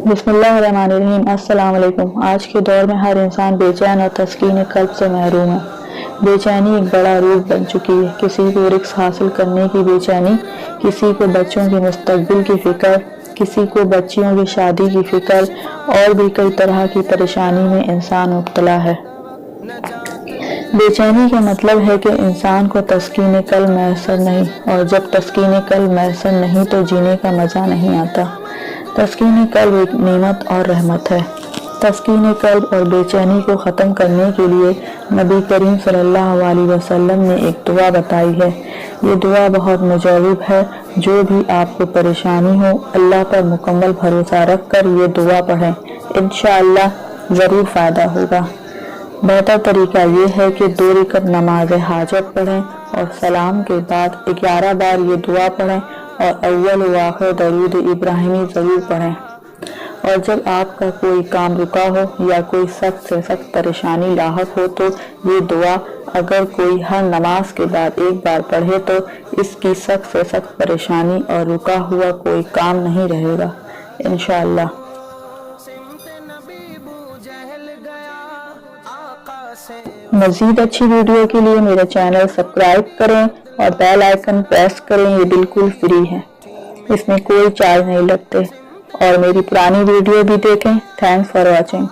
बिस्मिल्लाहिर्रहमानिर्रहीम। अस्सलाम वालेकुम। आज के दौर में हर इंसान बेचैन और तस्कीन कल्ब से महरूम है। बेचैनी एक बड़ा रूप बन चुकी है। किसी को रिस्क हासिल करने की बेचैनी, किसी को बच्चों के मुस्तकबिल की फिक्र, किसी को बच्चियों की शादी की फिक्र और भी कई तरह की परेशानी में इंसान मुब्तला है। बेचैनी का मतलब है कि इंसान को तस्कीन कल्ब मैसर नहीं, और जब तस्कीन कल्ब मैसर नहीं तो जीने का मज़ा नहीं आता। तस्कीन कल्ब एक नेमत और रहमत है। तस्कीन कल्ब और बेचैनी को ख़त्म करने के लिए नबी करीम सल्लल्लाहु अलैहि वसल्लम ने एक दुआ बताई है। ये दुआ बहुत मुजर्रब है। जो भी आपको परेशानी हो, अल्लाह पर मुकम्मल भरोसा रख कर ये दुआ पढ़ें, इंशाअल्लाह ज़रूर फ़ायदा होगा। बेहतर तरीका ये है कि 2 रकात नमाज हाजत पढ़ें और सलाम के बाद 11 बार ये दुआ पढ़ें और अव्वल व आखिर दरूद इब्राहिमी ज़रूर पढ़ें। और जब आपका कोई काम रुका हो या कोई सख्त से सख्त परेशानी लाहक हो तो ये दुआ अगर कोई हर नमाज के बाद 1 बार पढ़े तो इसकी सख्त से सख्त परेशानी और रुका हुआ कोई काम नहीं रहेगा, इंशाअल्लाह। मज़ीद अच्छी वीडियो के लिए मेरा चैनल सब्सक्राइब करें और बेल आइकन प्रेस करें। ये बिल्कुल फ्री है, इसमें कोई चार्ज नहीं लगते। और मेरी पुरानी वीडियो भी देखें। Thanks for watching.